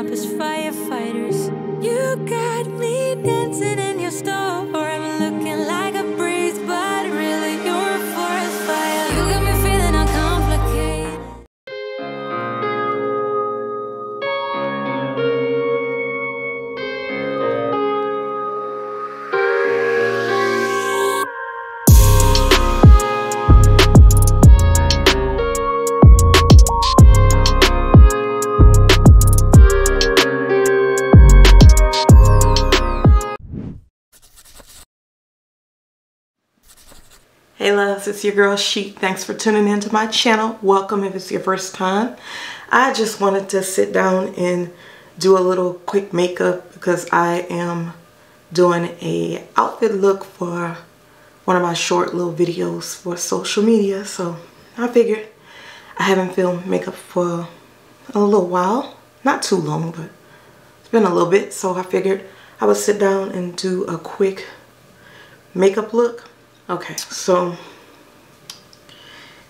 up as firefighters. You got me dancing in your store. I'm looking like a breeze, but really you're a forest fire. You got me feeling uncomplicated. Hey loves, it's your girl Chic. Thanks for tuning into my channel. Welcome if it's your first time. I just wanted to sit down and do a little quick makeup because I am doing a outfit look for one of my short little videos for social media. So I figured I haven't filmed makeup for a little while. Not too long, but it's been a little bit. So I figured I would sit down and do a quick makeup look. Okay, so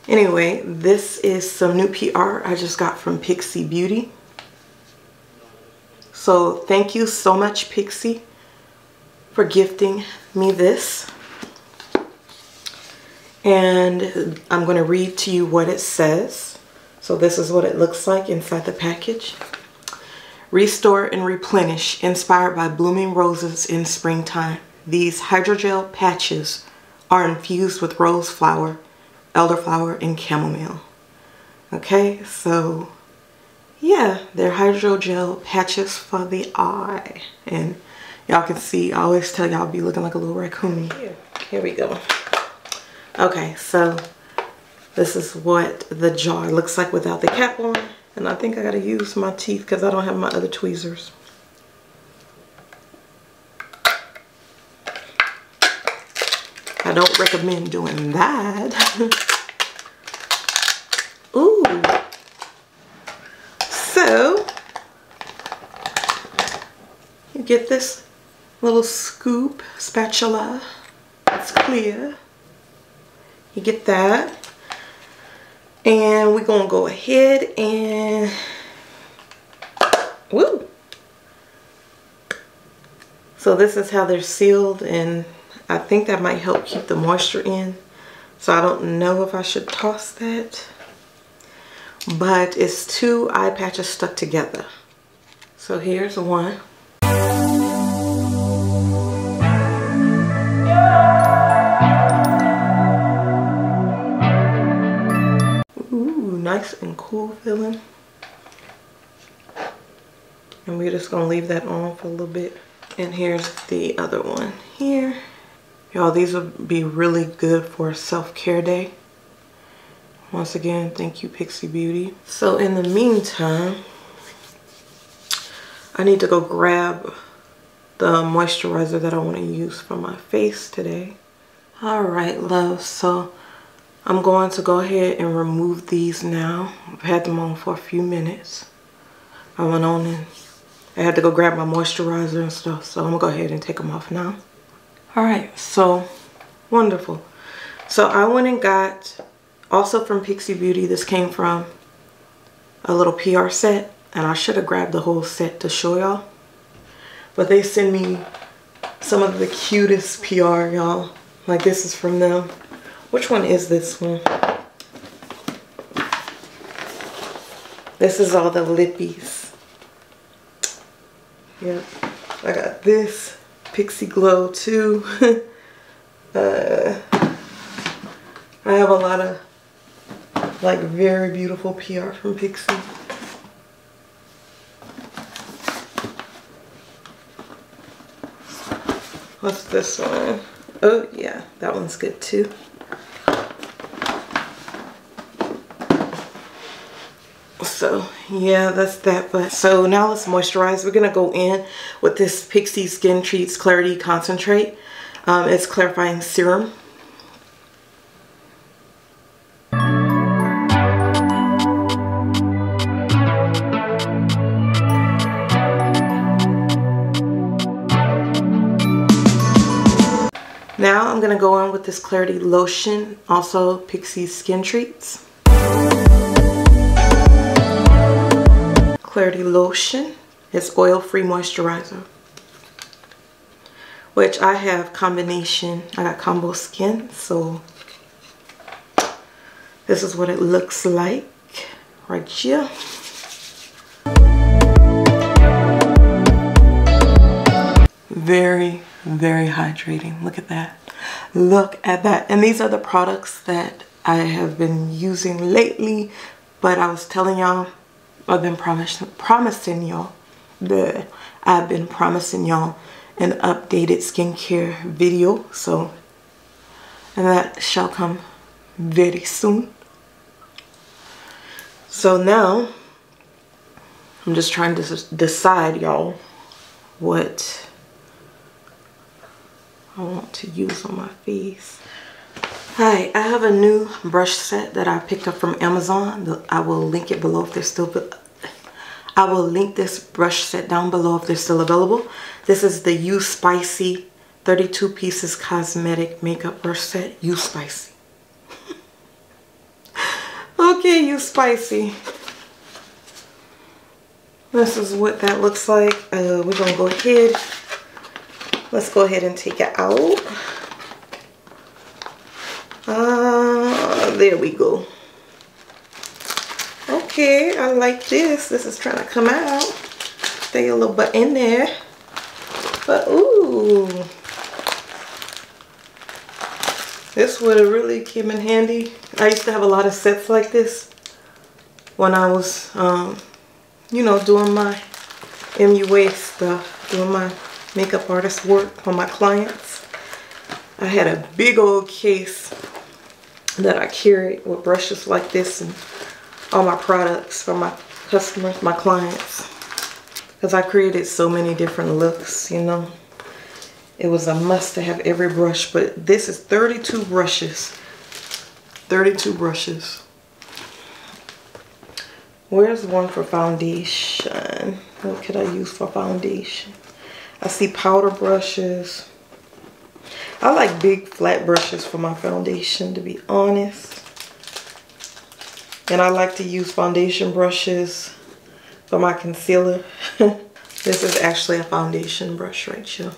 anyway, this is some new PR I just got from Pixie Beauty. So thank you so much, Pixie, for gifting me this. And I'm going to read to you what it says. So this is what it looks like inside the package. Restore and replenish, inspired by blooming roses in springtime. These hydrogel patches are infused with rose flower, elderflower, and chamomile. Okay, so yeah, they're hydrogel patches for the eye. And y'all can see, I always tell y'all be looking like a little raccoon. Here we go. Okay, so this is what the jar looks like without the cap on. And I think I gotta use my teeth because I don't have my other tweezers. I don't recommend doing that. Ooh. So, you get this little scoop spatula. It's clear. You get that. And we're going to go ahead and... Woo! So this is how they're sealed, and I think that might help keep the moisture in. So I don't know if I should toss that. But it's two eye patches stuck together. So here's one. Ooh, nice and cool feeling. And we're just going to leave that on for a little bit. And here's the other one here. Y'all, these would be really good for a self-care day. Once again, thank you, Pixie Beauty. So in the meantime, I need to go grab the moisturizer that I want to use for my face today. Alright, love. So I'm going to go ahead and remove these now. I've had them on for a few minutes. I went on and I had to go grab my moisturizer and stuff. So I'm going to go ahead and take them off now. Alright, so wonderful. So I went and got, also from Pixie Beauty, this came from a little PR set. And I should have grabbed the whole set to show y'all. But they send me some of the cutest PR, y'all. Like this is from them. Which one is this one? This is all the lippies. Yep, I got this. Pixie Glow too. I have a lot of like very beautiful PR from Pixie. What's this one? Oh yeah, that one's good too. So yeah, that's that. But so now let's moisturize. We're gonna go in with this Pixie Skin Treats Clarity Concentrate. It's clarifying serum. Now I'm gonna go in with this Clarity Lotion, also Pixie Skin Treats. Clarity Lotion. It's oil-free moisturizer, which I have combination. I got combo skin, so this is what it looks like right here. Very, very hydrating. Look at that. Look at that. And these are the products that I have been using lately, but I was telling y'all, I've been promising y'all an updated skincare video, so, and that shall come very soon. So now I'm just trying to decide, y'all, what I want to use on my face. Hi, I have a new brush set that I picked up from Amazon. I will link it below if they're still. I will link this brush set down below if they're still available. This is the You Spicy 32 pieces cosmetic makeup brush set. You Spicy. Okay, You Spicy. This is what that looks like. We're gonna go ahead. Let's go ahead and take it out. There we go. Okay, I like this. This is trying to come out. Stay a little bit in there. But ooh, this would have really came in handy. I used to have a lot of sets like this when I was, you know, doing my MUA stuff, doing my makeup artist work for my clients. I had a big old case that I carried with brushes like this and all my products for my customers, my clients, because I created so many different looks, you know. It was a must to have every brush, but this is 32 brushes. 32 brushes. Where's one for foundation? What could I use for foundation? I see powder brushes. I like big flat brushes for my foundation, to be honest. And I like to use foundation brushes for my concealer. This is actually a foundation brush right here.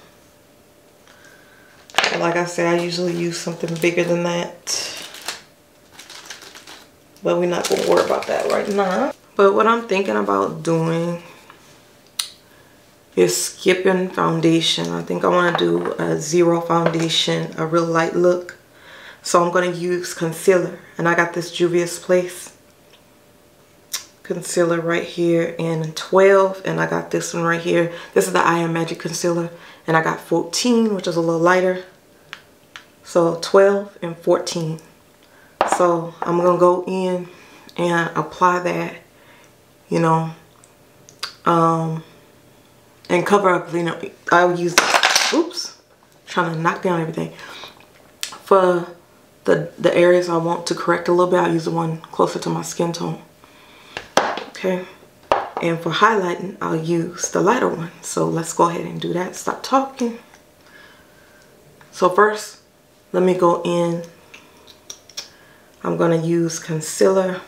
And like I said, I usually use something bigger than that. But we're not going to worry about that right now. But what I'm thinking about doing is skipping foundation. I think I want to do a zero foundation, a real light look. So I'm going to use concealer. And I got this Juvia's Place concealer right here in 12. And I got this one right here. This is the I Am Magic concealer. And I got 14, which is a little lighter. So 12 and 14. So I'm going to go in and apply that, you know, and cover up, you know. I'll use, oops, trying to knock down everything. For the areas I want to correct a little bit, I'll use the one closer to my skin tone. Okay. And for highlighting, I'll use the lighter one. So let's go ahead and do that. Stop talking. So first, let me go in. I'm going to use concealer.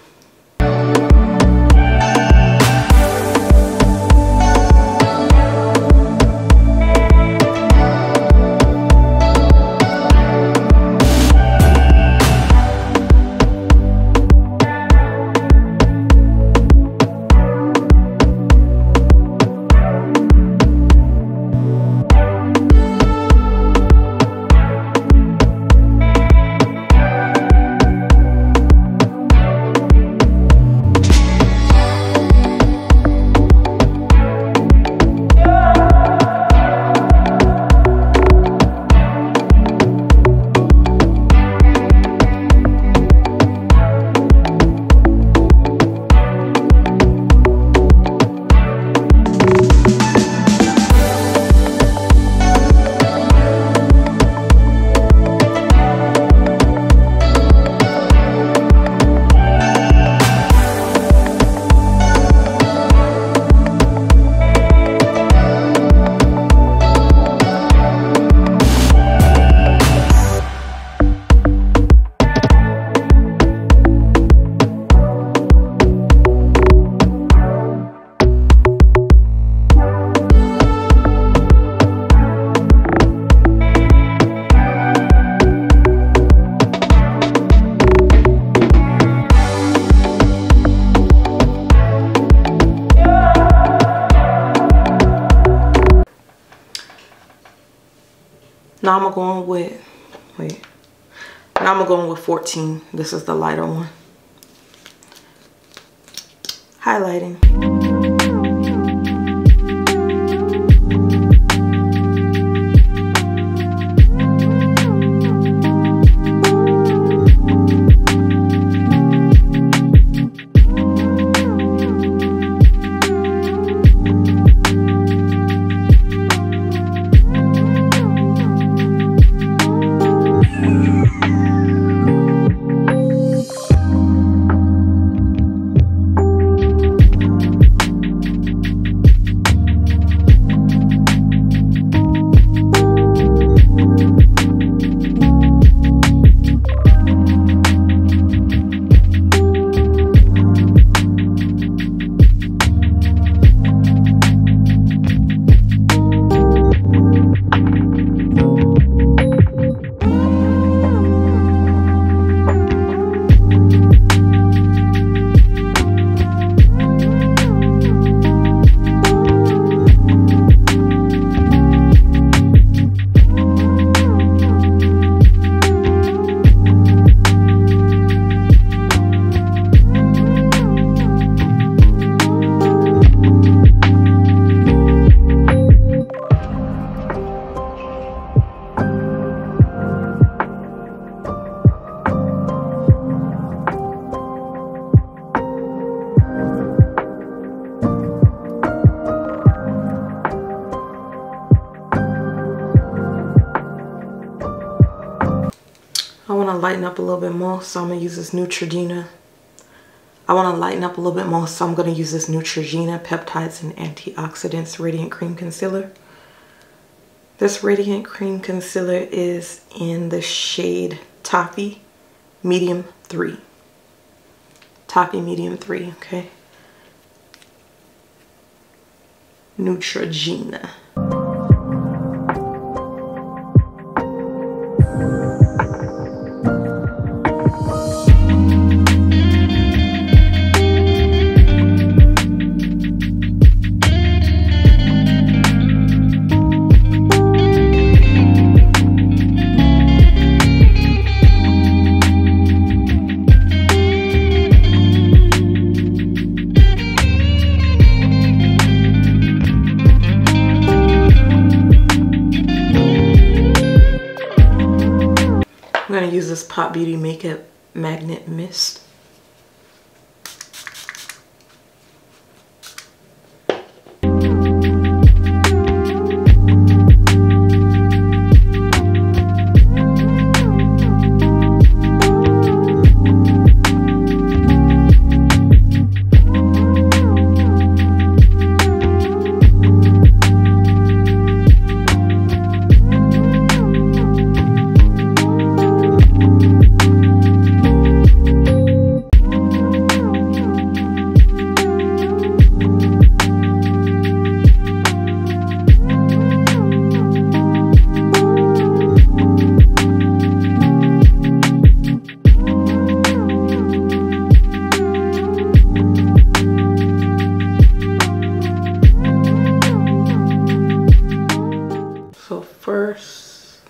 Now I'm going with, now I'm going with 14. This is the lighter one. Highlighting. I want to lighten up a little bit more, so I'm going to use this Neutrogena. I want to lighten up a little bit more, so I'm going to use this Neutrogena Peptides and Antioxidants Radiant Cream Concealer. This Radiant Cream Concealer is in the shade Toffee Medium 3. Toffee Medium 3, okay? Neutrogena. I'm going to use this Pop Beauty Makeup Magnet Mist. First,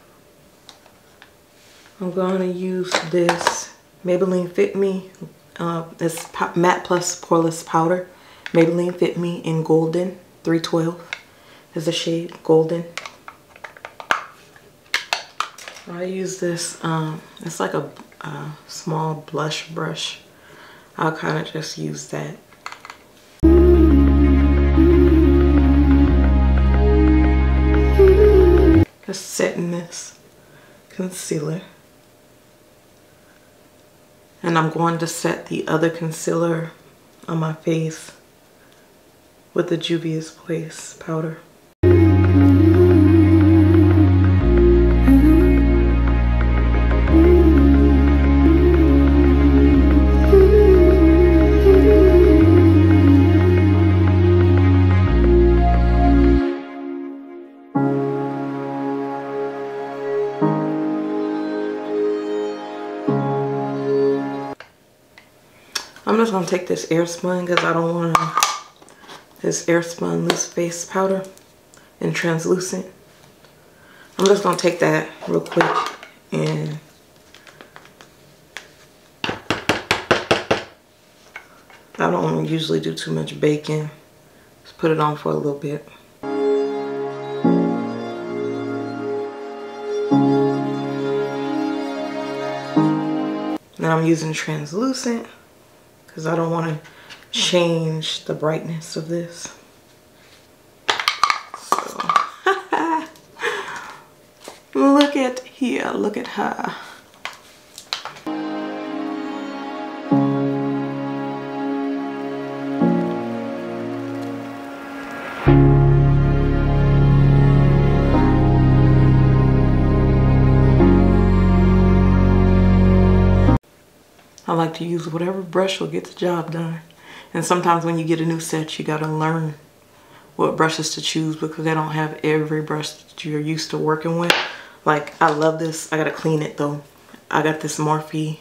I'm going to use this Maybelline Fit Me, this Matte Plus Poreless Powder. Maybelline Fit Me in Golden 312 is the shade Golden. I use this, it's like a small blush brush. I'll kind of just use that. Just setting this concealer, and I'm going to set the other concealer on my face with the Juvia's Place powder. I'm just going to take this Airspun because I don't want this Airspun loose face powder in translucent. I'm just gonna take that real quick and I don't usually do too much baking. Just put it on for a little bit. Now I'm using translucent because I don't want to change the brightness of this. So, look at here, look at her. I like to use whatever brush will get the job done. And sometimes when you get a new set, you gotta learn what brushes to choose because they don't have every brush that you're used to working with. Like, I love this. I gotta clean it though. I got this Morphe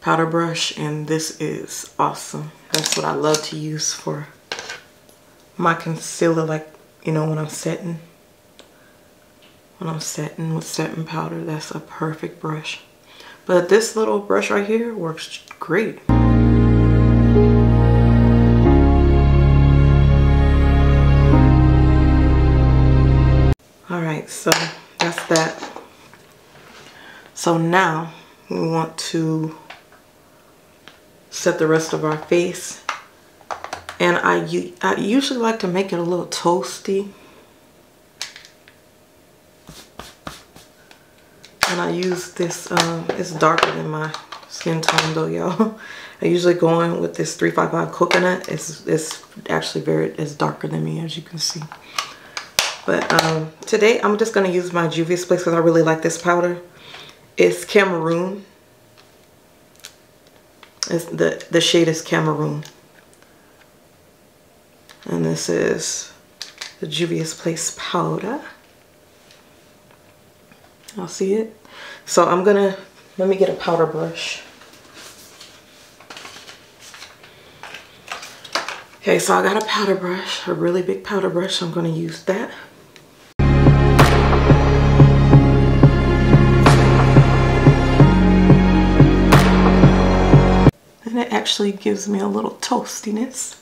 powder brush and this is awesome. That's what I love to use for my concealer, like, you know, when I'm setting with setting powder. That's a perfect brush. But this little brush right here works great. Alright, so that's that. So now we want to set the rest of our face. And I usually like to make it a little toasty. And I use this, it's darker than my skin tone though, y'all. I usually go in with this 355 coconut. It's actually it's darker than me, as you can see. But today I'm just gonna use my Juvia's Place because I really like this powder. It's Cameroon. It's the shade is Cameroon. And this is the Juvia's Place powder. I'll see it. So I'm gonna, let me get a powder brush. Okay, so I got a powder brush, a really big powder brush. So I'm gonna use that. And it actually gives me a little toastiness.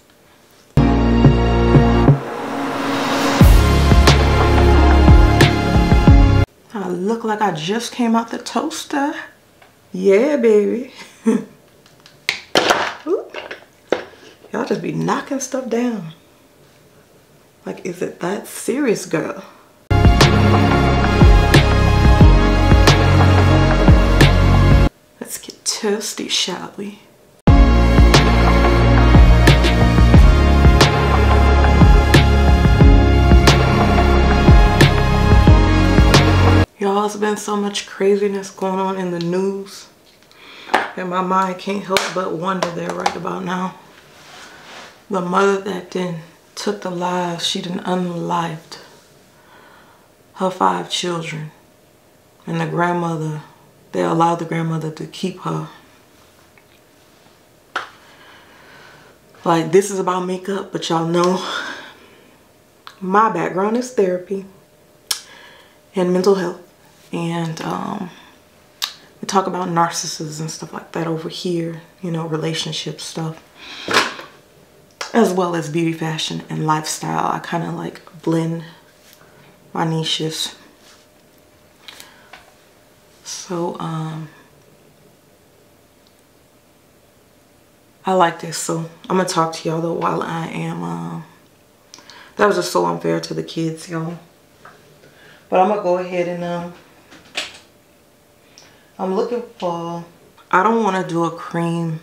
I look like I just came out the toaster. Yeah, baby. Y'all just be knocking stuff down. Like, is it that serious, girl? Let's get toasty, shall we? Y'all, it's been so much craziness going on in the news. And my mind can't help but wonder there right about now. The mother that then took the lives, she done unlived her 5 children. And the grandmother, they allowed the grandmother to keep her. Like, this is about makeup, but y'all know my background is therapy and mental health. And we talk about narcissists and stuff like that over here, you know, relationship stuff, as well as beauty, fashion, and lifestyle. I kind of like blend my niches. So I like this. So I'm gonna talk to y'all though while I am that was just so unfair to the kids, y'all. But I'm gonna go ahead and I'm looking for, I don't want to do a cream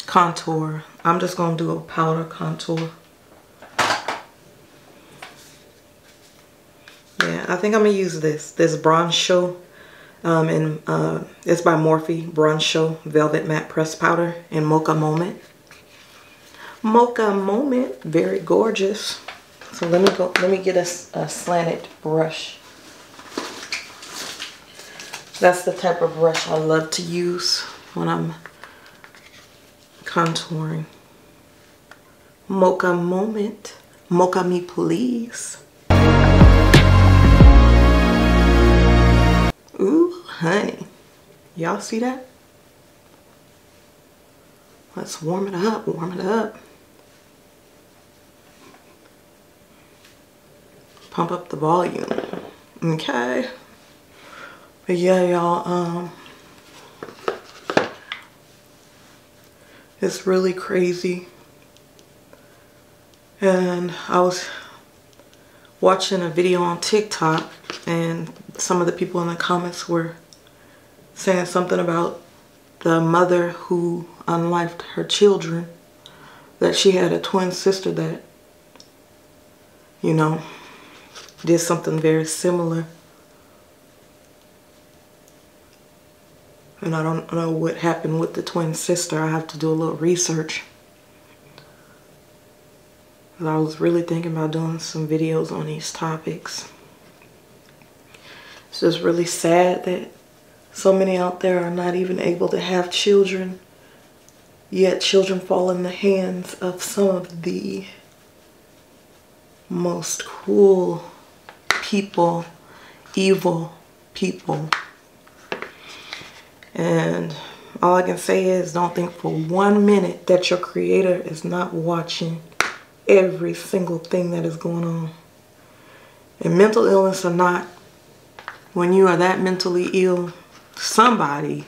contour. I'm just going to do a powder contour. Yeah, I think I'm going to use this Bronze Show. It's by Morphe, Bronze Show Velvet Matte Press Powder in Mocha Moment. Mocha Moment, very gorgeous. So let me get a slanted brush. That's the type of brush I love to use when I'm contouring. mocha moment. Mocha me please. Ooh, honey. Y'all see that? Let's warm it up, warm it up. Pump up the volume. Okay. But yeah, y'all, it's really crazy. And I was watching a video on TikTok, and some of the people in the comments were saying something about the mother who unlifed her children, that she had a twin sister that, you know, did something very similar. And I don't know what happened with the twin sister. I have to do a little research. But I was really thinking about doing some videos on these topics. It's just really sad that so many out there are not even able to have children, yet children fall in the hands of some of the most cruel people, evil people. And all I can say is, don't think for 1 minute that your creator is not watching every single thing that is going on. And mental illness or not, when you are that mentally ill, somebody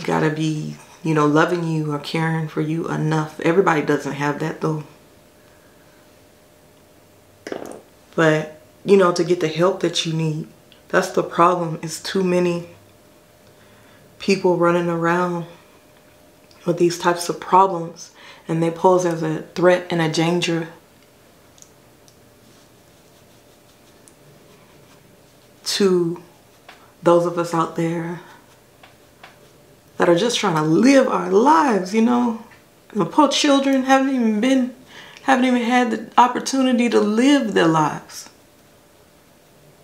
gotta be, you know, loving you or caring for you enough. Everybody doesn't have that though. But, you know, to get the help that you need, that's the problem. It's too many people running around with these types of problems, and they pose as a threat and a danger to those of us out there that are just trying to live our lives, you know. The poor children haven't even had the opportunity to live their lives.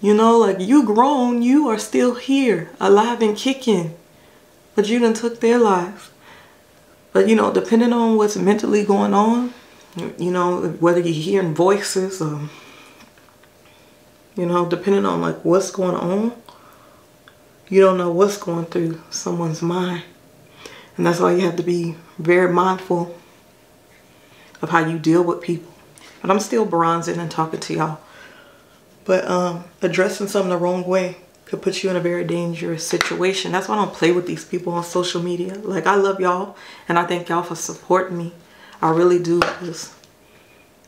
You know, like, you grown, you are still here, alive and kicking, but you done took their lives. But, you know, depending on what's mentally going on, you know, whether you're hearing voices or, you know, depending on like what's going on, you don't know what's going through someone's mind. And that's why you have to be very mindful of how you deal with people. But I'm still bronzing and talking to y'all. But addressing something the wrong way could put you in a very dangerous situation. That's why I don't play with these people on social media. Like, I love y'all, and I thank y'all for supporting me. I really do, because,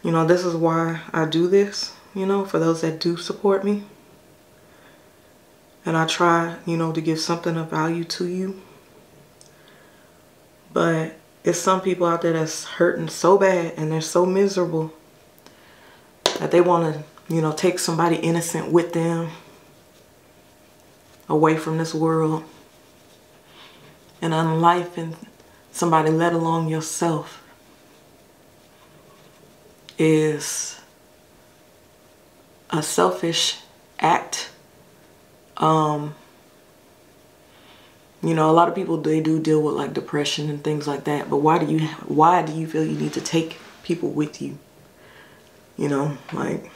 you know, this is why I do this, you know, for those that do support me. And I try, you know, to give something of value to you. But it's some people out there that's hurting so bad, and they're so miserable that they want to, you know, take somebody innocent with them away from this world and unlifing somebody, let alone yourself, is a selfish act. You know, a lot of people, they do deal with like depression and things like that, but why do you feel you need to take people with you? You know, like,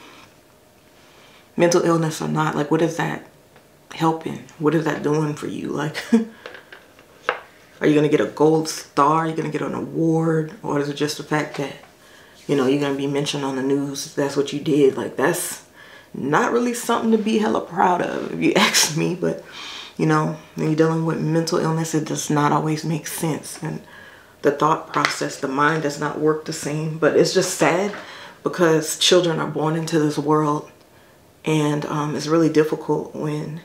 mental illness or not, like, what is that helping? What is that doing for you? Like, are you gonna get a gold star? Are you gonna get an award? Or is it just the fact that, you know, you're gonna be mentioned on the news? That's what you did. Like, that's not really something to be hella proud of, if you ask me. But, you know, when you're dealing with mental illness, it does not always make sense. And the thought process, the mind does not work the same. But it's just sad because children are born into this world. And it's really difficult when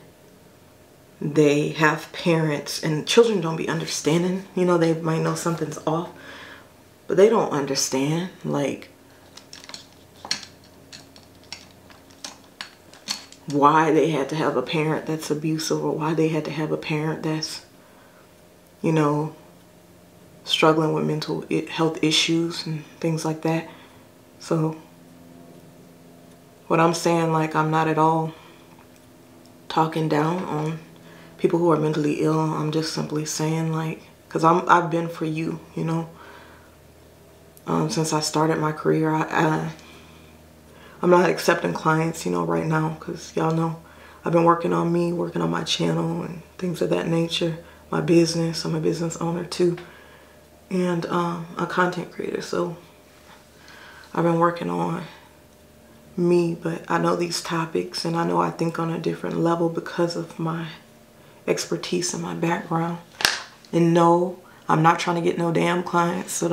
they have parents, and children don't be understanding. You know, they might know something's off, but they don't understand, like, why they had to have a parent that's abusive, or why they had to have a parent that's, you know, struggling with mental health issues and things like that. So what I'm saying, like, I'm not at all talking down on people who are mentally ill. I'm just simply saying, like, because I've been for you, you know. since I started my career. I'm not accepting clients, you know, right now, because y'all know I've been working on me, working on my channel and things of that nature. My business, I'm a business owner too, and a content creator. So I've been working on me, but I know these topics and I know I think on a different level because of my expertise and my background. And no, I'm not trying to get no damn clients, so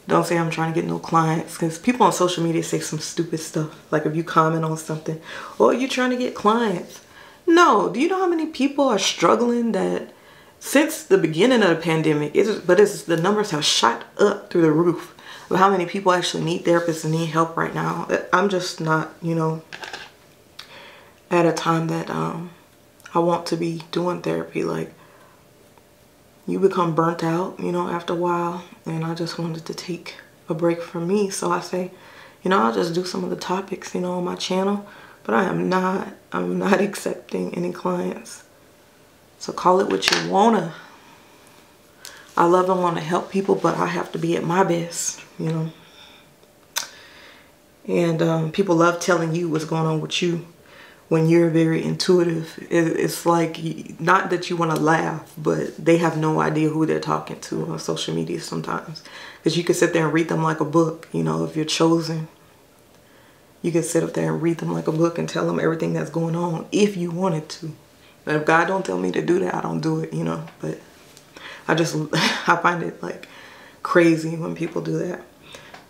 don't say I'm trying to get no clients, because people on social media say some stupid stuff. Like if you comment on something, oh, you're trying to get clients. No, do you know how many people are struggling that since the beginning of the pandemic, the numbers have shot up through the roof of how many people actually need therapists and need help right now. I'm just not, you know, at a time that I want to be doing therapy. Like, you become burnt out, you know, after a while, and I just wanted to take a break from me. So I say, you know, I'll just do some of the topics, you know, on my channel, but I'm not accepting any clients. So call it what you wanna. I love and want to help people, but I have to be at my best, you know. And people love telling you what's going on with you when you're very intuitive. It's like, not that you want to laugh, but they have no idea who they're talking to on social media sometimes. Because you can sit there and read them like a book, you know, if you're chosen. You can sit up there and read them like a book and tell them everything that's going on if you wanted to. But if God don't tell me to do that, I don't do it, you know. But I find it like crazy when people do that.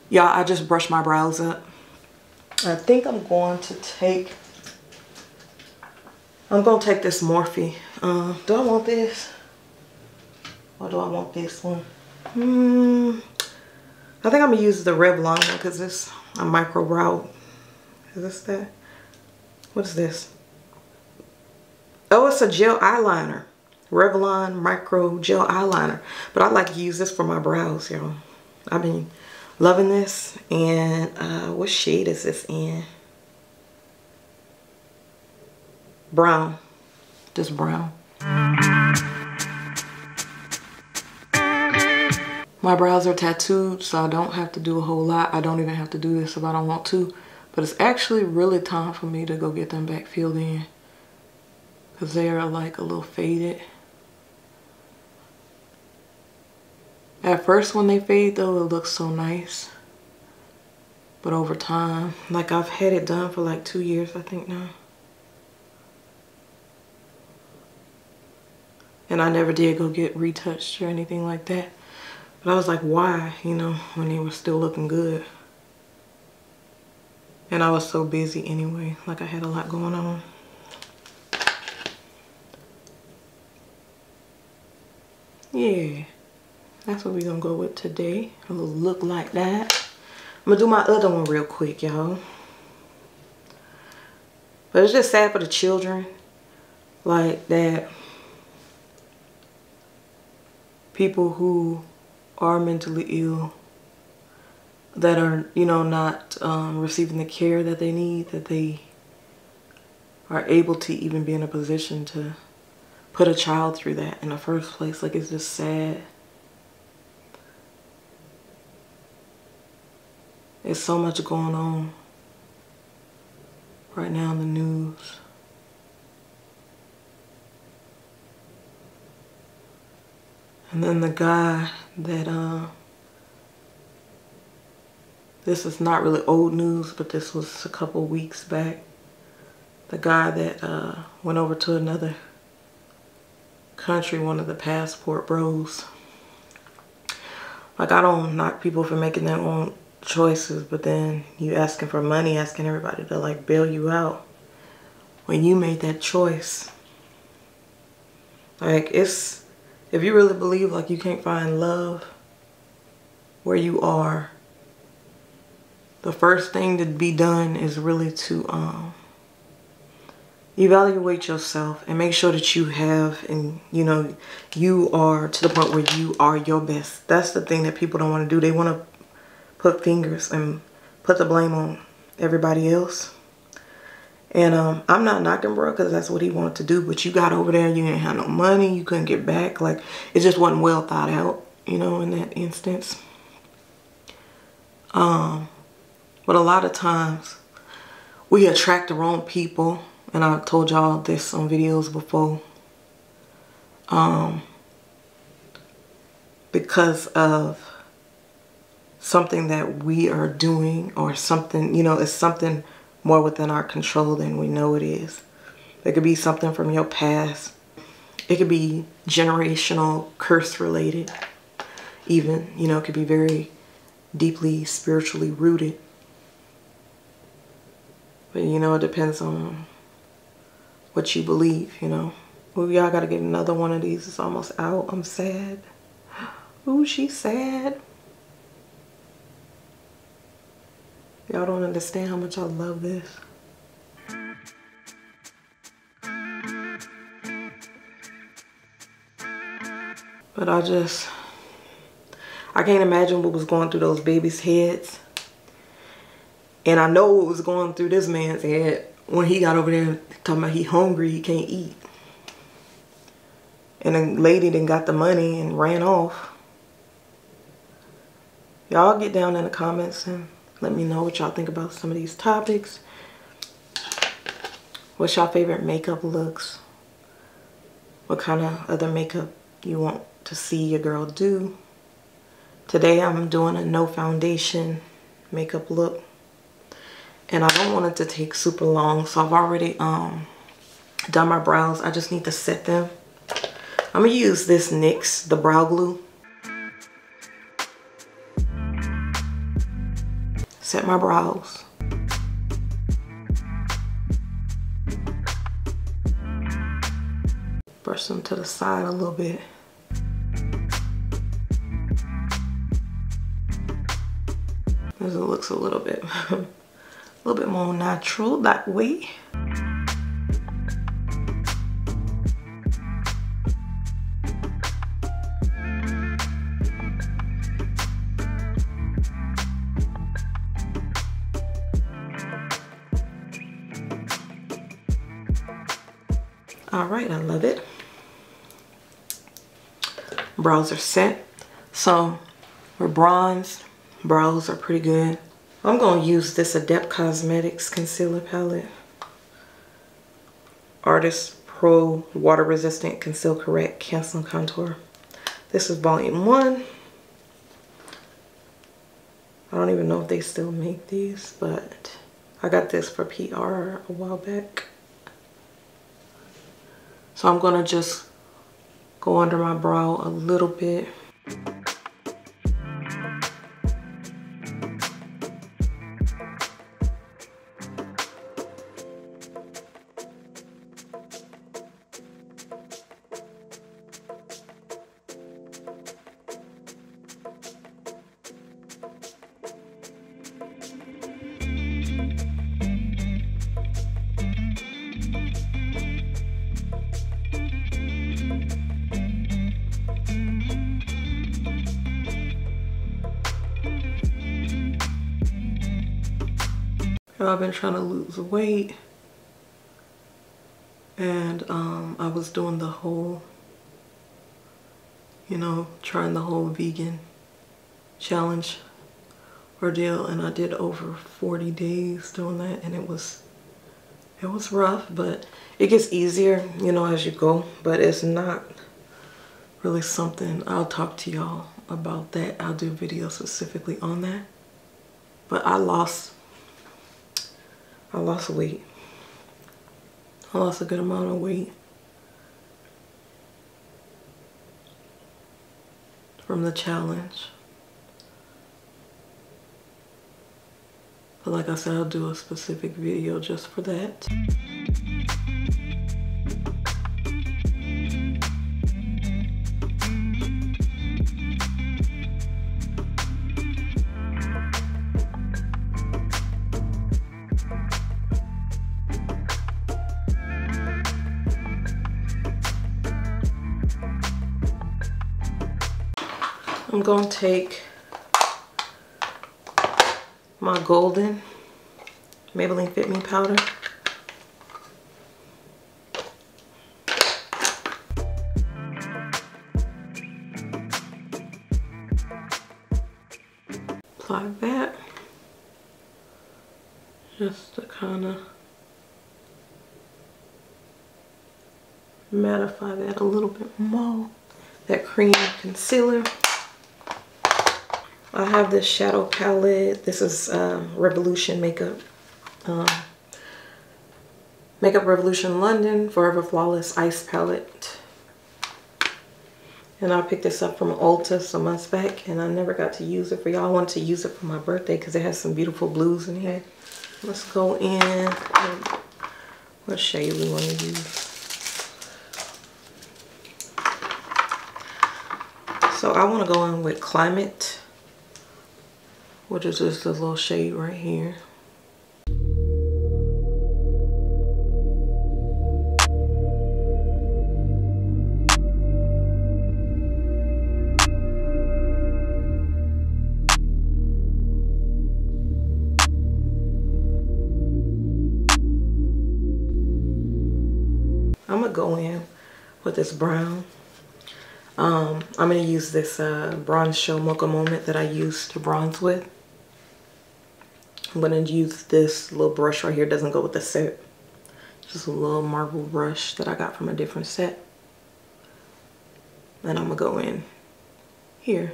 Y'all, I just brushed my brows up. I think I'm going to take this Morphe. Do I want this? Or do I want this one? I think I'm gonna use the Revlon one because it's a micro brow. Is this that? What is this? Oh, it's a gel eyeliner. Revlon micro gel eyeliner. But I like to use this for my brows, y'all. I've been loving this. And what shade is this in? Brown. Just brown. My brows are tattooed, so I don't have to do a whole lot. I don't even have to do this if I don't want to. But it's actually really time for me to go get them back filled in, because they are like a little faded. At first when they fade though, it looks so nice. But over time, like I've had it done for like 2 years, I think now. And I never did go get retouched or anything like that. But I was like, why, you know, when they were still looking good. And I was so busy anyway, like I had a lot going on. Yeah, that's what we're gonna go with today. A little look like that. I'm gonna do my other one real quick, y'all. But it's just sad for the children, like that. People who are mentally ill, that are, you know, not receiving the care that they need, that they are able to even be in a position to put a child through that in the first place. Like, it's just sad. There's so much going on right now in the news. And then the guy that, this is not really old news, but this was a couple weeks back. The guy that went over to another country, one of the passport bros. Like, I don't knock people for making their own choices, but then you asking for money, asking everybody to like bail you out when you made that choice. Like, it's, if you really believe like you can't find love where you are, the first thing to be done is really to evaluate yourself and make sure that you have, and you know, you are to the point where you are your best. That's the thing that people don't want to do. They want to put fingers and put the blame on everybody else. And I'm not knocking bro, because that's what he wanted to do. But you got over there, you didn't have no money, you couldn't get back. Like, it just wasn't well thought out, you know, in that instance. But a lot of times we attract the wrong people, and I've told y'all this on videos before. Because of something that we are doing, or something, you know, it's something more within our control than we know it is. It could be something from your past. It could be generational curse related. Even, you know, it could be very deeply spiritually rooted. But, you know, it depends on what you believe, you know. Ooh, y'all gotta get another one of these. It's almost out. I'm sad. Ooh, she's sad. Y'all don't understand how much I love this. But I can't imagine what was going through those babies' heads. And I know what was going through this man's head when he got over there talking about he hungry, he can't eat. And the lady then got the money and ran off. Y'all get down in the comments and let me know what y'all think about some of these topics. What's y'all favorite makeup looks? What kind of other makeup you want to see your girl do? Today I'm doing a no foundation makeup look. And I don't want it to take super long, so I've already done my brows. I just need to set them. I'm gonna use this NYX, the brow glue. Set my brows. Brush them to the side a little bit. Because it looks a little bit more natural that way. All right, I love it. Brows are set. So we're bronzed. Brows are pretty good. I'm going to use this Adept Cosmetics concealer palette. Artist Pro Water Resistant Conceal Correct Cancel Contour. This is volume 1. I don't even know if they still make these, but I got this for PR a while back. So I'm going to just go under my brow a little bit. I've been trying to lose weight, and I was doing the whole, you know, trying the whole vegan challenge ordeal, and I did over 40 days doing that, and it was rough, but it gets easier, you know, as you go. But it's not really something. I'll talk to y'all about that. I'll do a video specifically on that. But I lost weight. I lost a good amount of weight from the challenge. But like I said, I'll do a specific video just for that. I'm going to take my golden Maybelline Fit Me powder. apply that just to kind of mattify that a little bit more. That cream concealer. I have this shadow palette. This is Revolution Makeup. Makeup Revolution London Forever Flawless Ice Palette. And I picked this up from Ulta some months back, and I never got to use it for y'all. I wanted to use it for my birthday because it has some beautiful blues in here. Let's go in. What shade we want to use? So I want to go in with Climate, which is just a little shade right here. I'm gonna go in with this brown. I'm gonna use this Bronze Show Mocha Moment that I used to bronze with. I'm gonna use this little brush right here. It doesn't go with the set. Just a little marble brush that I got from a different set. And I'm gonna go in here.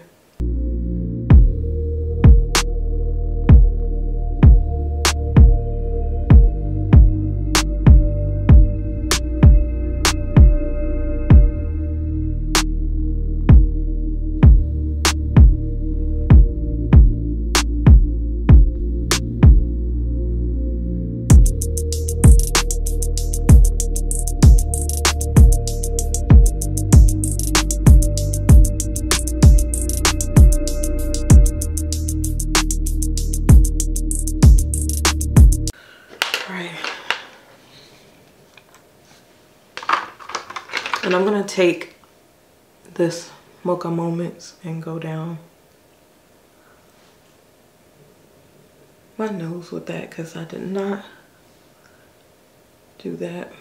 And I'm gonna take this Mocha Moments and go down my nose with that because I did not do that.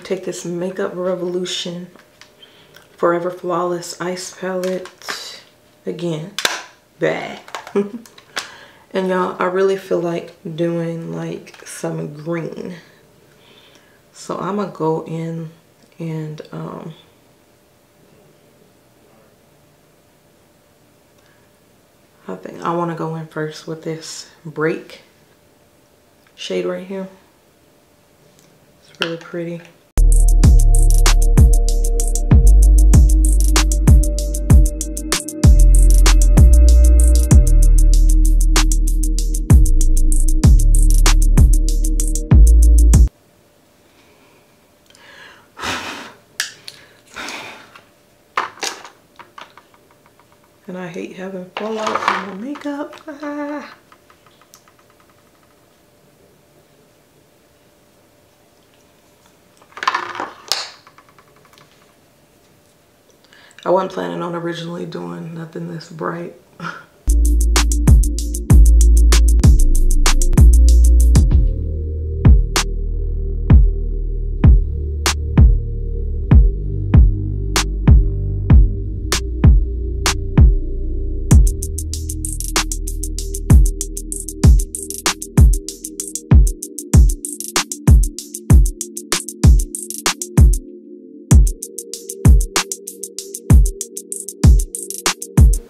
Take this Makeup Revolution Forever Flawless Ice Palette again. Bah. And y'all, I really feel like doing like some green. So I'm gonna go in and I think I want to go in first with this Break shade right here. It's really pretty. And I hate having fallout on my makeup. Ah. I wasn't planning on originally doing nothing this bright.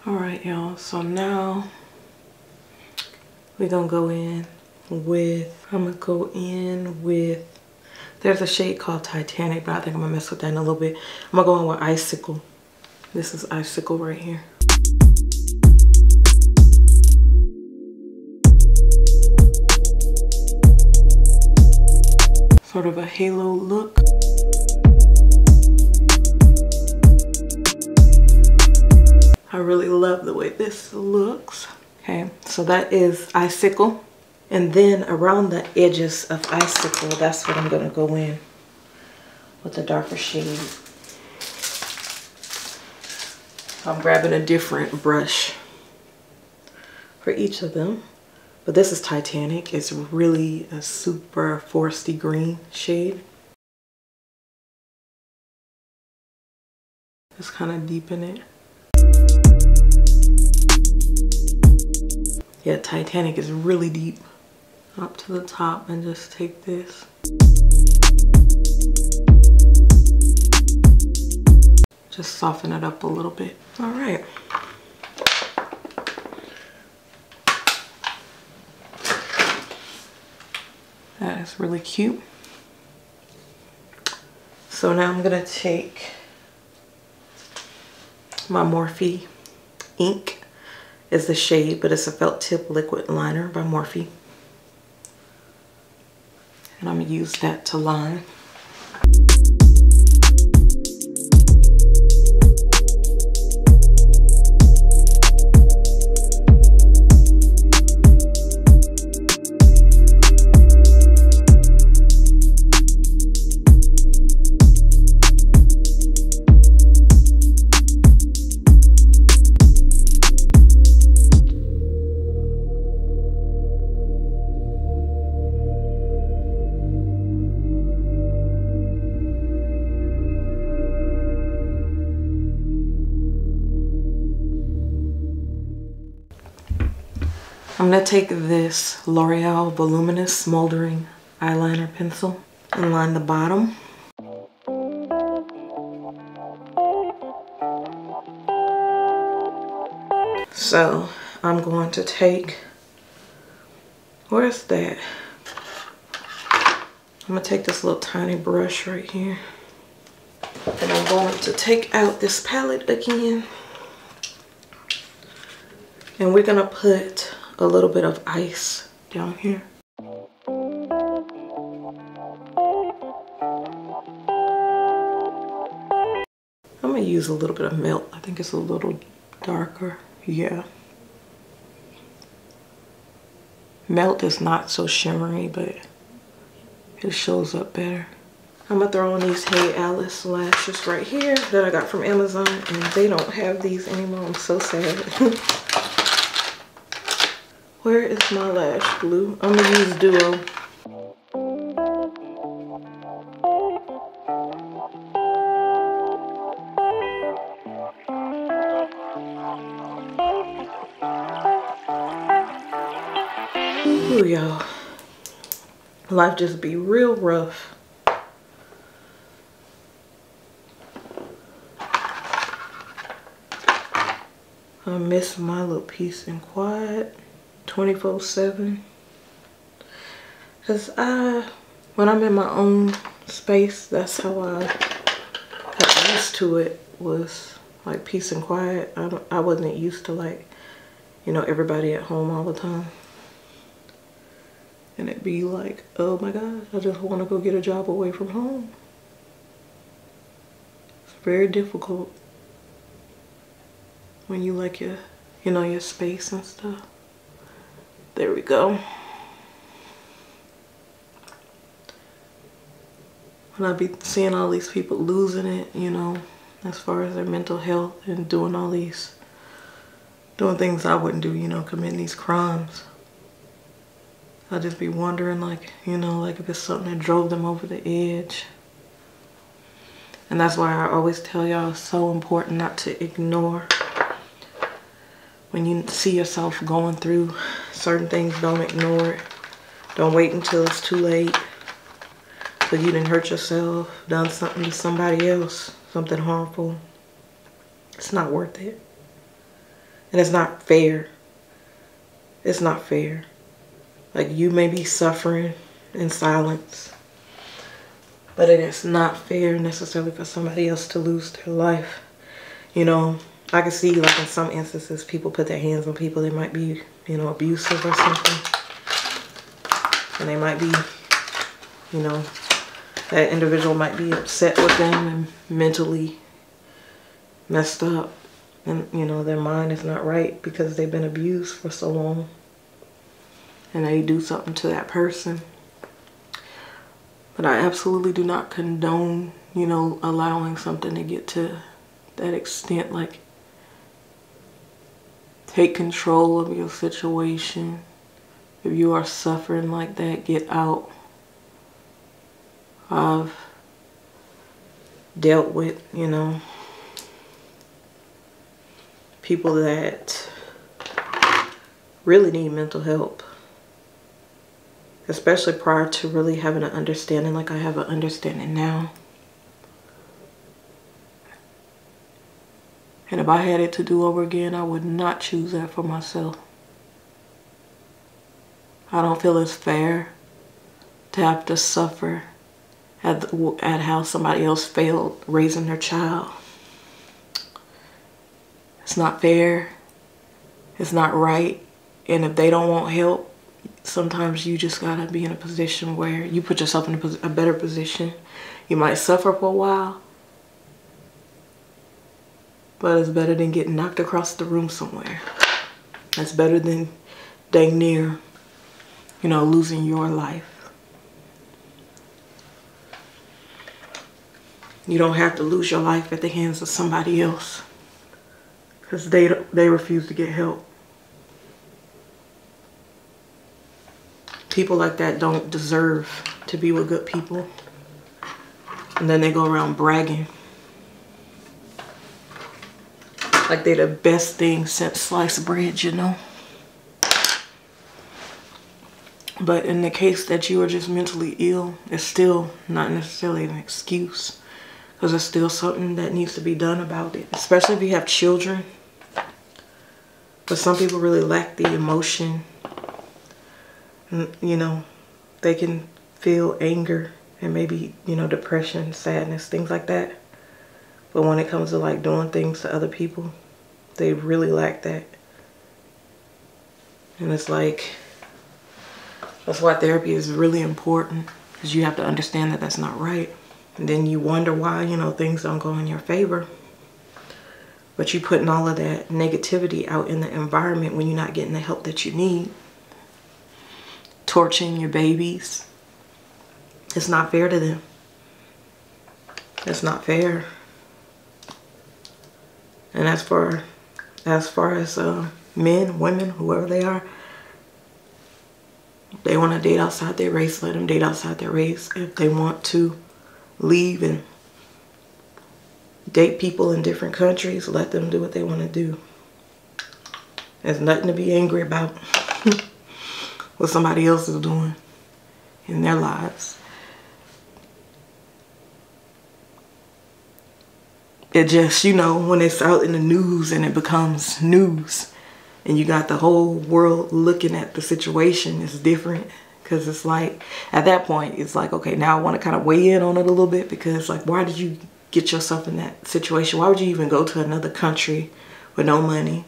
Alright y'all, so now we're gonna go in with, there's a shade called Titanic, but I think I'm gonna mess with that in a little bit. I'm gonna go in with Icicle. This is Icicle right here. Sort of a halo look. I really love the way this looks. Okay, so that is Icicle. And then around the edges of Icicle, that's what I'm going to go in with the darker shade. I'm grabbing a different brush for each of them. But this is Titanic. It's really a super foresty green shade. Just kind of deepen it. Yeah, Titanic is really deep. Up to the top, and just take this. Just soften it up a little bit. All right. That is really cute. So now I'm gonna take my Morphe ink is the shade, but it's a felt tip liquid liner by Morphe. And I'm gonna use that to line. I'm going to take this L'Oreal Voluminous Smoldering Eyeliner Pencil and line the bottom. So I'm going to take, where's that? I'm going to take this little tiny brush right here. And I'm going to take out this palette again. And we're going to put a little bit of ice down here. I'm gonna use a little bit of Melt. I think it's a little darker. Yeah. Melt is not so shimmery, but it shows up better. I'm gonna throw on these Hey Alice lashes right here that I got from Amazon, and they don't have these anymore. I'm so sad. Where is my lash glue? I'm gonna use Duo. Ooh, y'all. Life just be real rough. I miss my little peace and quiet. 24/7, because when I'm in my own space, that's how I got used to it, was like peace and quiet. I wasn't used to, like, you know, everybody at home all the time, and it'd be like, oh my god, I just want to go get a job away from home. It's very difficult when you like your, you know, your space and stuff. There we go. When I be seeing all these people losing it, you know, as far as their mental health and doing things I wouldn't do, you know, committing these crimes. I'd just be wondering, like, you know, like if it's something that drove them over the edge. And that's why I always tell y'all it's so important not to ignore. When you see yourself going through certain things, don't ignore it. Don't wait until it's too late. So you didn't hurt yourself, done something to somebody else, something harmful. It's not worth it. And it's not fair. It's not fair. Like, you may be suffering in silence, but it is not fair necessarily for somebody else to lose their life. You know, I can see, like, in some instances, people put their hands on people that might be, you know, abusive or something. And they might be, you know, that individual might be upset with them and mentally messed up. And, you know, their mind is not right because they've been abused for so long. and they do something to that person. But I absolutely do not condone, you know, allowing something to get to that extent. Like, take control of your situation. If you are suffering like that, get out. I've dealt with, you know, people that really need mental help. Especially prior to really having an understanding like I have an understanding now. And if I had it to do over again, I would not choose that for myself. I don't feel it's fair to have to suffer at how somebody else failed raising their child. It's not fair. It's not right. And if they don't want help, sometimes you just gotta be in a position where you put yourself in a better position. You might suffer for a while, but it's better than getting knocked across the room somewhere. That's better than dang near, you know, losing your life. You don't have to lose your life at the hands of somebody else because they refuse to get help. People like that don't deserve to be with good people. And then they go around bragging like they're the best thing since sliced bread, you know. But in the case that you are just mentally ill, it's still not necessarily an excuse, because there's still something that needs to be done about it, especially if you have children. But some people really lack the emotion. You know, they can feel anger and maybe, you know, depression, sadness, things like that. But when it comes to like doing things to other people, they really lack that. And it's like, that's why therapy is really important, because you have to understand that that's not right. And then you wonder why, you know, things don't go in your favor. But you putting all of that negativity out in the environment when you're not getting the help that you need. Torturing your babies. It's not fair to them. It's not fair. And as far as men, women, whoever they are, they want to date outside their race, let them date outside their race. If they want to leave and date people in different countries, let them do what they want to do. There's nothing to be angry about. What somebody else is doing in their lives. It just, you know, when it's out in the news and it becomes news and you got the whole world looking at the situation, it's different. Because it's like, at that point, it's like, okay, now I want to kind of weigh in on it a little bit, because like, why did you get yourself in that situation? Why would you even go to another country with no money?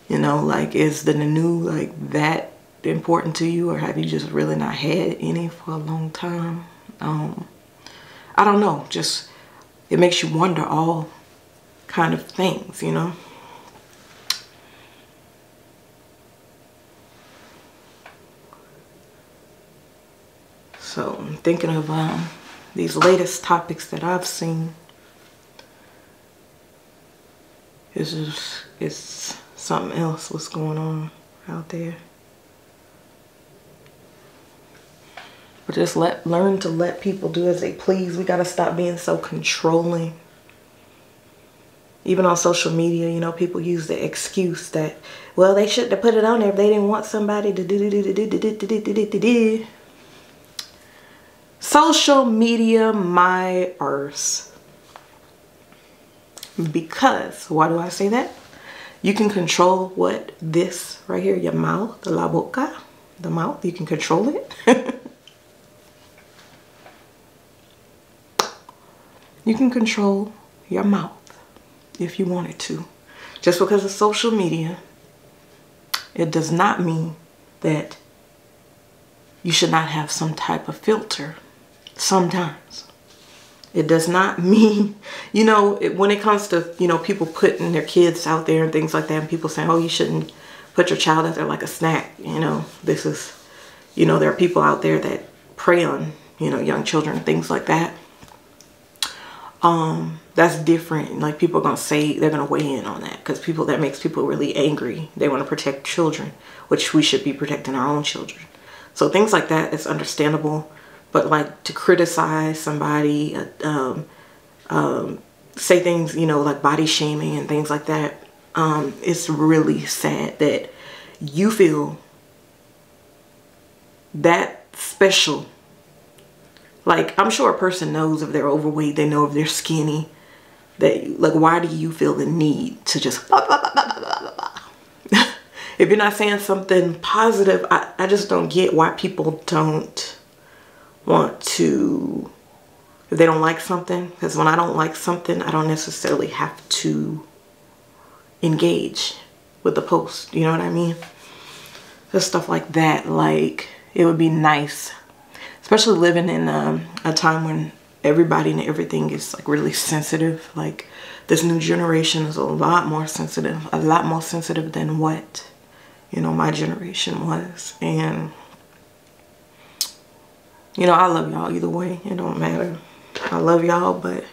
You know, like, is the new, like, that important to you, or have you just really not had any for a long time? I don't know, just it makes you wonder all kind of things, you know. So I'm thinking of these latest topics that I've seen. It's something else what's going on out there. But just learn to let people do as they please. We gotta stop being so controlling. Even on social media, you know, people use the excuse that, well, they shouldn't have put it on there if they didn't want somebody to do. Social media, my arse. Because, why do I say that? You can control what this right here, your mouth, la boca, the mouth, you can control it. You can control your mouth if you wanted to. Just because of social media, it does not mean that you should not have some type of filter sometimes. It does not mean, you know, when it comes to, you know, people putting their kids out there and things like that, and people saying, oh, you shouldn't put your child out there like a snack, you know, this is you know, there are people out there that prey on, you know, young children, things like that. That's different. Like, people are gonna say, they're gonna weigh in on that, because people, that makes people really angry. They want to protect children, which we should be protecting our own children. So things like that is understandable. But like, to criticize somebody, say things, you know, like body shaming and things like that, it's really sad that you feel that special. Like, I'm sure a person knows if they're overweight, they know if they're skinny. That, like, why do you feel the need to just blah, blah, blah, blah, blah, blah. If you're not saying something positive, I just don't get why people don't want to, if they don't like something. Because when I don't like something, I don't necessarily have to engage with the post. You know what I mean? Just stuff like that. Like, it would be nice, especially living in a time when everybody and everything is like really sensitive. Like, this new generation is a lot more sensitive than what, you know, my generation was. And, you know, I love y'all either way. It don't matter. I love y'all, but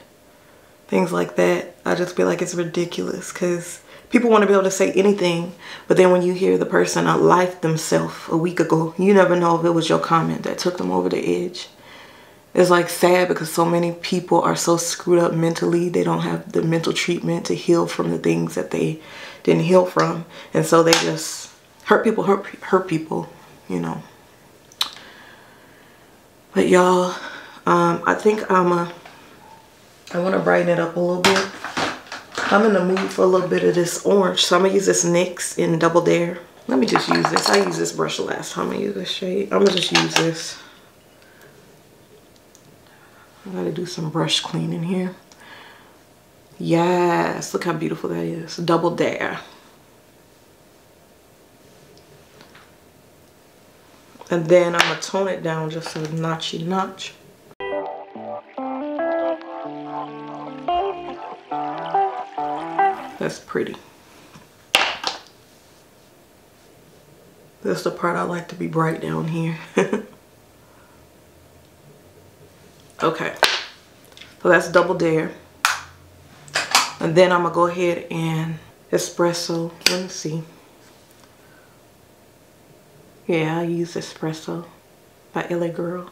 things like that, I just feel like it's ridiculous, because people want to be able to say anything, but then when you hear the person unlife themselves a week ago, you never know if it was your comment that took them over the edge. It's like sad, because so many people are so screwed up mentally. They don't have the mental treatment to heal from the things that they didn't heal from. And so they just hurt people, you know. But y'all, I think I want to brighten it up a little bit. I'm in the mood for a little bit of this orange. So I'm going to use this NYX in Double Dare. Let me just use this. I used this brush last time I used this shade. I'm going to just use this. I gotta do some brush cleaning here. Yes, look how beautiful that is. Double Dare. And then I'm gonna tone it down just a notchy notch. That's pretty. That's the part I like to be bright down here. Okay, so that's Double Dare. And then I'm gonna go ahead and espresso. Let me see. Yeah, I use Espresso by LA Girl.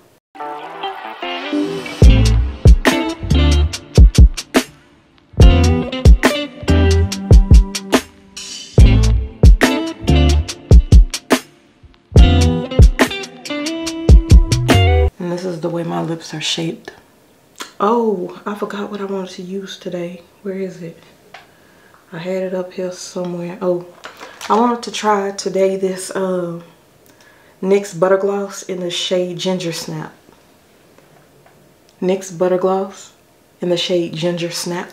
And this is the way my lips are shaped. Oh, I forgot what I wanted to use today. Where is it? I had it up here somewhere. Oh, I wanted to try today this NYX Butter Gloss in the shade Ginger Snap. NYX Butter Gloss in the shade Ginger Snap.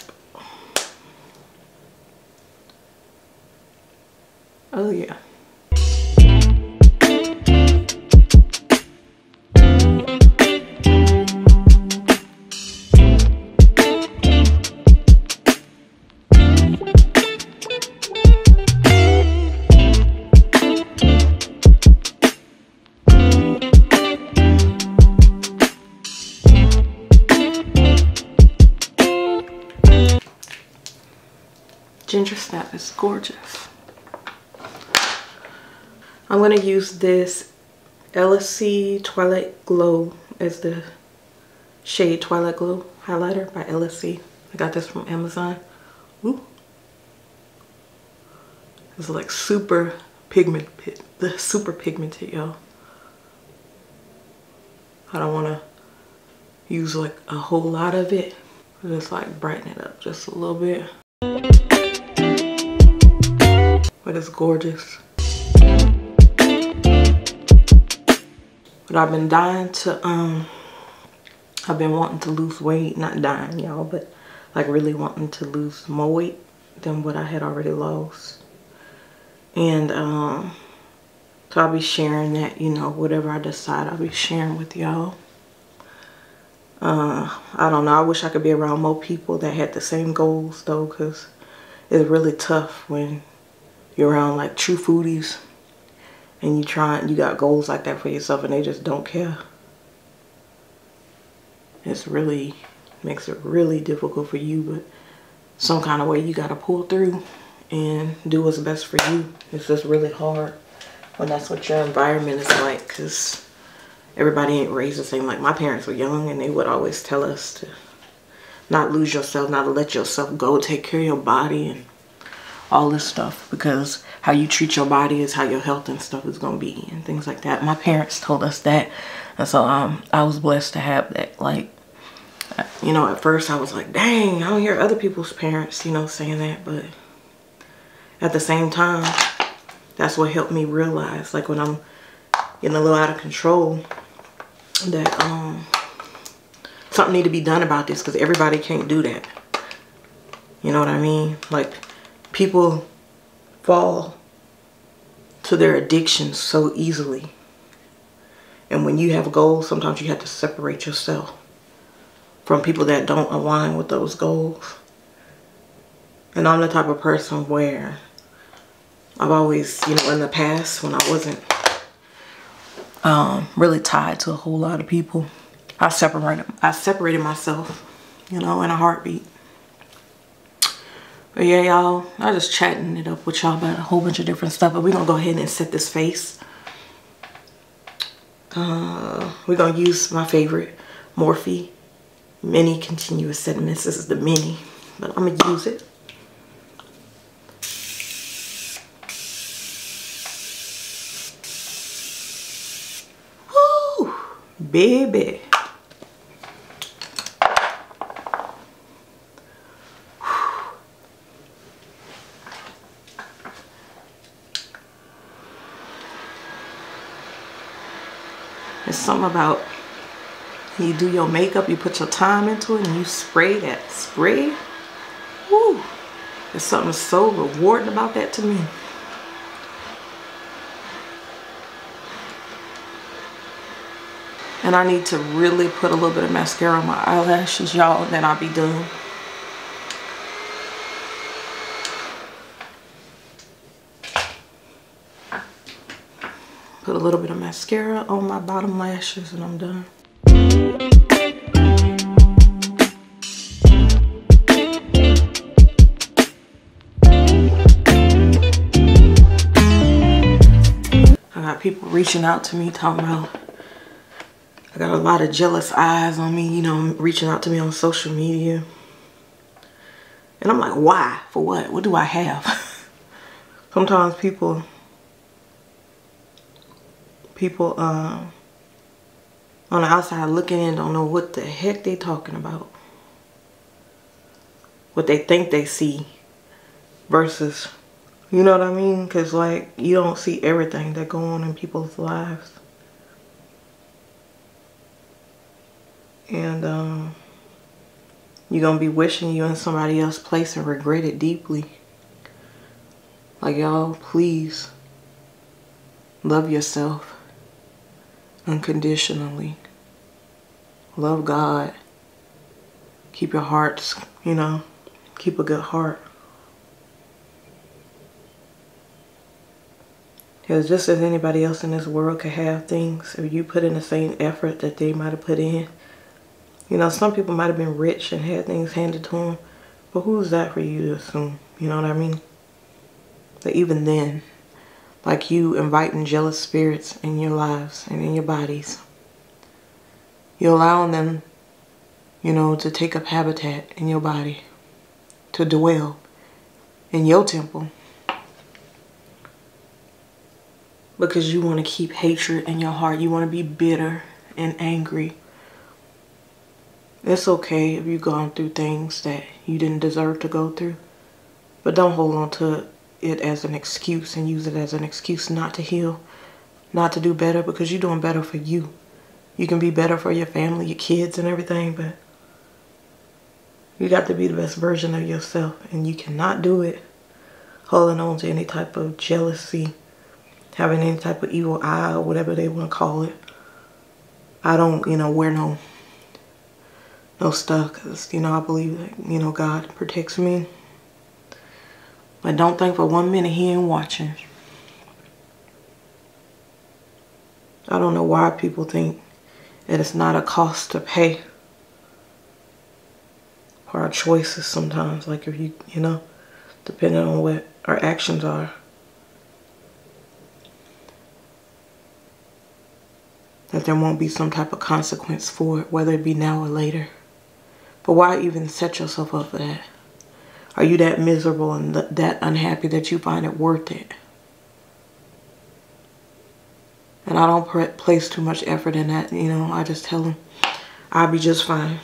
Oh yeah. Ginger Snap is gorgeous. I'm going to use this LSC Twilight Glow as the shade Twilight Glow highlighter by LSC. I got this from Amazon. Ooh. It's like super pigmented, y'all. I don't want to use like a whole lot of it. Just like brighten it up just a little bit. But it's gorgeous. But I've been dying to I've been wanting to lose weight. Not dying, y'all, but like really wanting to lose more weight than what I had already lost. And so I'll be sharing that, you know, whatever I decide, I'll be sharing with y'all. I don't know, I wish I could be around more people that had the same goals though, because it's really tough when you're around like true foodies and you got goals like that for yourself and they just don't care. It's really, makes it really difficult for you, but some kind of way you got to pull through and do what's best for you. It's just really hard when that's what your environment is like, because everybody ain't raised the same. Like my parents were young and they would always tell us to not lose yourself, not to let yourself go, take care of your body and all this stuff, because how you treat your body is how your health and stuff is going to be and things like that. My parents told us that, and so I was blessed to have that. Like, you know, at first I was like, dang, I don't hear other people's parents, you know, saying that, but at the same time, that's what helped me realize, like when I'm getting a little out of control, that something need to be done about this, because everybody can't do that. You know what I mean? Like, people fall to their addictions so easily. And when you have goals, sometimes you have to separate yourself from people that don't align with those goals. And I'm the type of person where I've always, you know, in the past when I wasn't really tied to a whole lot of people, I separated myself, you know, in a heartbeat. But yeah, y'all, I just chatting it up with y'all about a whole bunch of different stuff. But we're going to go ahead and set this face. We're going to use my favorite Morphe Mini Continuous Sediments. This is the mini, but I'm going to use it. Woo! Baby. There's something about you do your makeup, you put your time into it, and you spray that spray. Woo! There's something so rewarding about that to me. And I need to really put a little bit of mascara on my eyelashes, y'all, then I'll be done. Put a little bit of mascara on my bottom lashes and I'm done. I got people reaching out to me talking about, I got a lot of jealous eyes on me, you know, reaching out to me on social media. And I'm like, why? For what? What do I have? Sometimes people on the outside looking in don't know what the heck they talking about. What they think they see versus, you know what I mean? Because like, you don't see everything that go on in people's lives. And you're going to be wishing you in somebody else's place and regret it deeply. Like, y'all, please love yourself unconditionally. Love God. Keep your hearts, you know, keep a good heart. Because just as anybody else in this world could have things, if you put in the same effort that they might have put in. You know, some people might have been rich and had things handed to them, but who's that for you to assume? You know what I mean? But even then, like you inviting jealous spirits in your lives and in your bodies, you're allowing them, you know, to take up habitat in your body, to dwell in your temple. Because you want to keep hatred in your heart. You want to be bitter and angry. It's okay if you've gone through things that you didn't deserve to go through. But don't hold on to it as an excuse and use it as an excuse not to heal, not to do better, because you're doing better for you. You can be better for your family, your kids and everything, but you got to be the best version of yourself. And you cannot do it holding on to any type of jealousy, having any type of evil eye or whatever they want to call it. I don't, you know, wear no stuff because, you know, I believe that, you know, God protects me. But don't think for 1 minute he ain't watching. I don't know why people think that it's not a cost to pay for our choices sometimes. Like if you know, depending on what our actions are. That there won't be some type of consequence for it, whether it be now or later. But why even set yourself up for that? Are you that miserable and that unhappy that you find it worth it? And I don't place too much effort in that, you know. I just tell them I'll be just fine.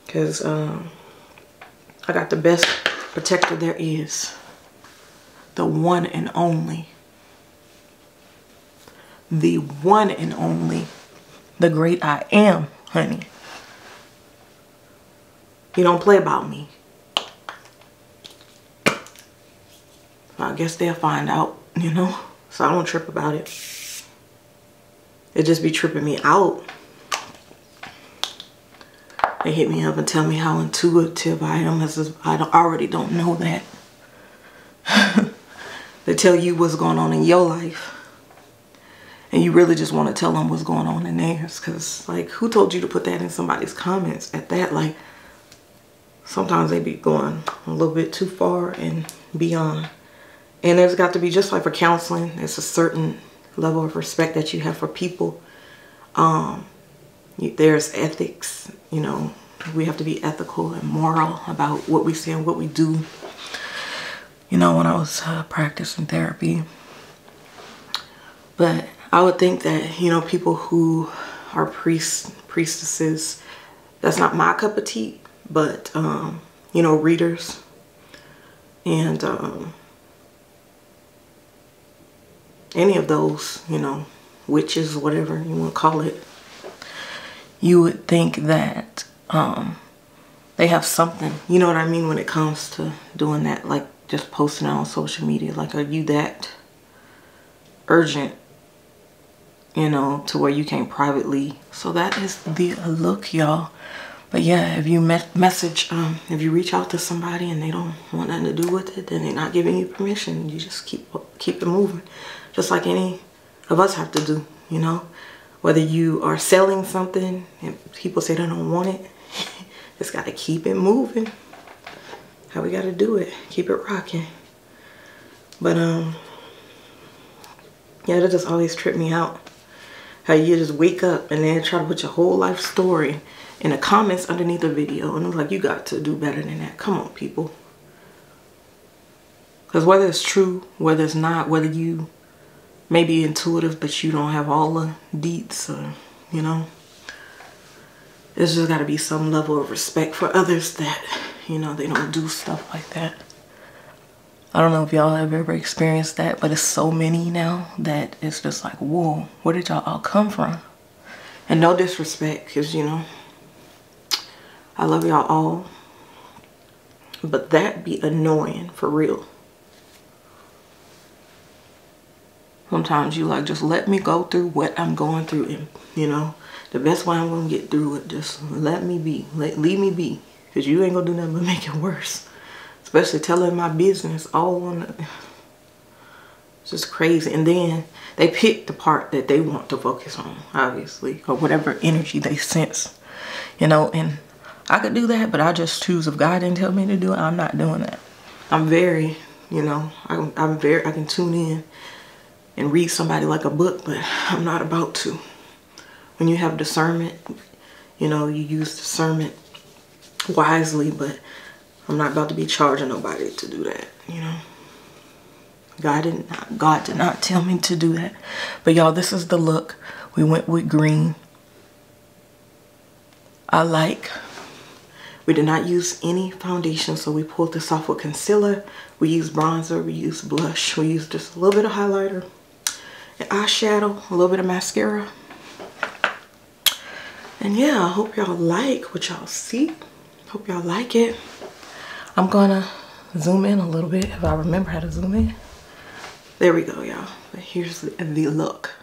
Because I got the best protector there is. The one and only. The one and only. The great I am, honey. You don't play about me. I guess they'll find out, you know. So I don't trip about it. It just be tripping me out. They hit me up and tell me how intuitive I am, as if I already don't know that. They tell you what's going on in your life. And you really just want to tell them what's going on in theirs. Because, like, who told you to put that in somebody's comments at that? Like, sometimes they be going a little bit too far and beyond. And there's got to be, just like for counseling, there's a certain level of respect that you have for people. There's ethics, you know. We have to be ethical and moral about what we say and what we do. You know, when I was practicing therapy. But I would think that, you know, people who are priestesses, that's not my cup of tea. But, you know, readers and any of those, you know, witches, whatever you want to call it, you would think that they have something, you know what I mean, when it comes to doing that, like just posting it on social media. Like, are you that urgent, you know, to where you can't privately? So that is the look, y'all. But yeah, if you if you reach out to somebody and they don't want nothing to do with it, then they're not giving you permission. You just keep it moving, just like any of us have to do, you know. Whether you are selling something and people say they don't want it, just got to keep it moving. How we got to do it, keep it rocking. But yeah, that just always tripped me out. How you just wake up and then try to put your whole life story in the comments underneath the video. And I'm like, you got to do better than that. Come on, people. Because whether it's true, whether it's not, whether you may be intuitive, but you don't have all the deets, or, you know, there's just got to be some level of respect for others that, you know, they don't do stuff like that. I don't know if y'all have ever experienced that, but it's so many now that it's just like, whoa, where did y'all all come from? And no disrespect, because, you know, I love y'all all, but that be annoying for real. Sometimes you like, just let me go through what I'm going through, and, you know, the best way I'm gonna get through it, just let me be, leave me be, because you ain't gonna do nothing but make it worse. Especially telling my business all on the, it's just crazy. And then they pick the part that they want to focus on, obviously, or whatever energy they sense, you know. And I could do that, but I just choose. If God didn't tell me to do it, I'm not doing that. I'm very, you know, I can tune in and read somebody like a book, but I'm not about to. When you have discernment, you know, you use discernment wisely, but I'm not about to be charging nobody to do that, you know. God did not tell me to do that. But y'all, this is the look. We went with green. We did not use any foundation, so we pulled this off with concealer. We used bronzer, we used blush, we used just a little bit of highlighter, an eyeshadow, a little bit of mascara. And yeah, I hope y'all like what y'all see. Hope y'all like it. I'm gonna zoom in a little bit if I remember how to zoom in. There we go, y'all. But here's the look.